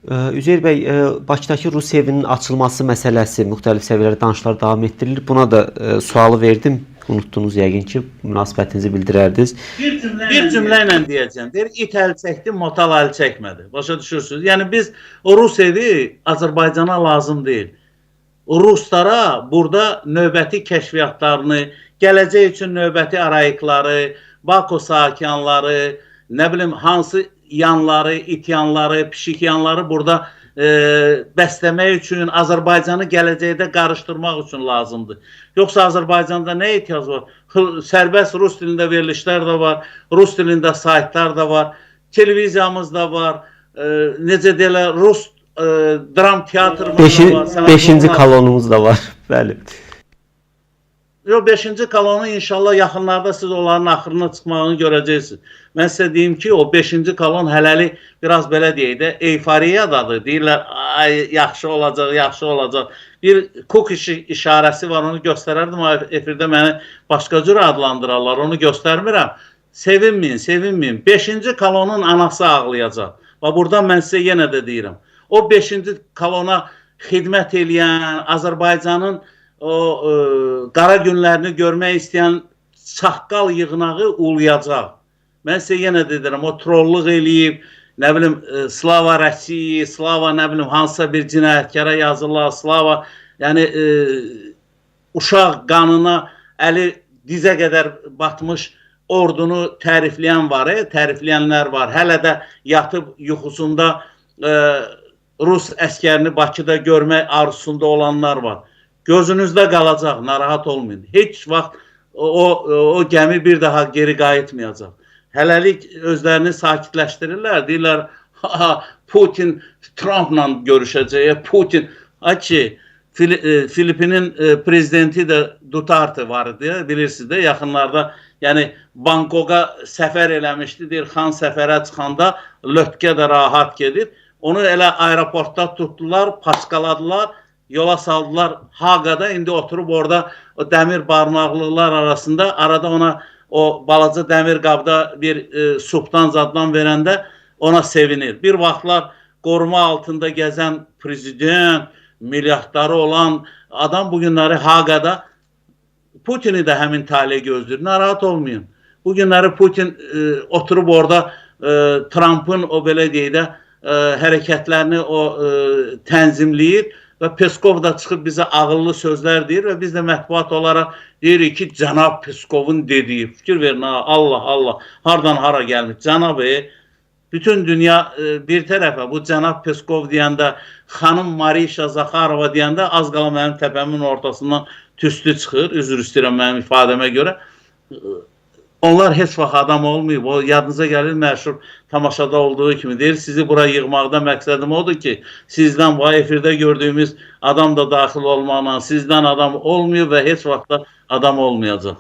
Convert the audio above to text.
Üzeyir bəy, Bakıdakı Rus evinin açılması məsələsi müxtəlif səviyyələrdə danışıqlar davam etdirilir. Buna da sualı verdim. Unutdunuz yəqin ki, münasibətinizi bildirərdiniz. Bir cümlə ilə deyəcəm. Deyir, it əl çəkdi, motal əl çəkmədi. Başa düşürsünüz? Yəni biz o Rus evi Azərbaycana lazım deyil. Ruslara burada növbəti kəşfiyyatlarını, gələcək üçün növbəti arayıqları, Bako sakinləri, nə bilim hansı yanları, it yanları, pişik yanları burada bəsləmək üçün, Azərbaycanı gələcəkdə qarışdırmaq üçün lazımdır. Yoxsa Azərbaycanda nə ehtiyac var? Sərbəst Rus dilində verilişlər də var, Rus dilində saytlar da var, televiziyamız da var, necə deyirlər, Rus dram teatrımız da var. Beşinci kolonumuz da var, bəli. Yox, 5-ci kolonu inşallah yaxınlarda siz onların axırına çıxmağını görəcəksiniz. Mən sizə deyim ki, o 5-ci kolon hələlik biraz belə deyək də, eyfariyadadır. Deyirlər, ay, yaxşı olacaq, yaxşı olacaq. Bir kuk işarəsi var, onu göstərərdim. Efirdə məni başqa cür adlandırarlar, onu göstərmirəm. Sevinməyin, sevinməyin. 5-ci kolonun anası ağlayacaq. Və buradan mən sizə yenə də deyirəm. O 5-ci kolona xidmət eləyən, Azərbaycanın o qara günlərini görmək istəyən çaqqal yığınağı uluyacaq. Mən sizə yenə deyirəm, o trolluq eləyib, nə bilim, Slava Rasiya, Slava nə bilim, hansısa bir cinayətkara yazırlar, Slava, yəni uşaq qanına əli dizə qədər batmış ordunu tərifləyən var, tərifləyənlər var. Hələ də yatıb yuxusunda Rus əskərini Bakıda görmək arzusunda olanlar var. Gözünüzdə qalacaq, narahat olmayın. Heç vaxt o gəmi bir daha geri qayıtmayacaq. Hələlik özlərini sakitləşdirirlər. Deyirlər, Putin Trumpla görüşəcək. Putin, Filipinin prezidenti də Duterte var idi, bilirsiniz də, yaxınlarda. Yəni, Bangkoka səfər eləmişdi, deyir, xan səfərə çıxanda lötkə də rahat gedir. Onu elə aeroportda tutdular, paçqaladılar. Yola saldılar Haqada, indi oturub orada o dəmir barmaqlıqlar arasında, arada ona o balaca dəmir qabda bir subdan zaddan verəndə ona sevinir. Bir vaxtlar qoruma altında gəzən prezident, milyardları olan adam bugünləri Haqada, Putini də həmin taliyə gözləyir. Narahat olmayın. Bugünləri Putin oturub orada Trump'ın o belə deyək də hərəkətlərini o tənzimləyir. Və Peskov da çıxıb bizə ağıllı sözlər deyir və biz də mətbuat olaraq deyirik ki, cənab Peskovun dediyi, fikir verin, Allah, Allah, hardan hara gəlmiş, cənab, bütün dünya bir tərəfə, bu cənab Peskov deyəndə, xanım Marişa Zakharova deyəndə, az qala mənim təpəmin ortasından tüstü çıxır, üzr istəyirəm mənim ifadəmə görə. Onlar heç vaxt adam olmayıb, o yadınıza gəlir məşhur tamaşada olduğu kimi deyir, sizi bura yığmaqda məqsədim odur ki, sizdən bu efirdə gördüyümüz adam da daxil olmaqla, sizdən adam olmuyor və heç vaxt da adam olmayacaq.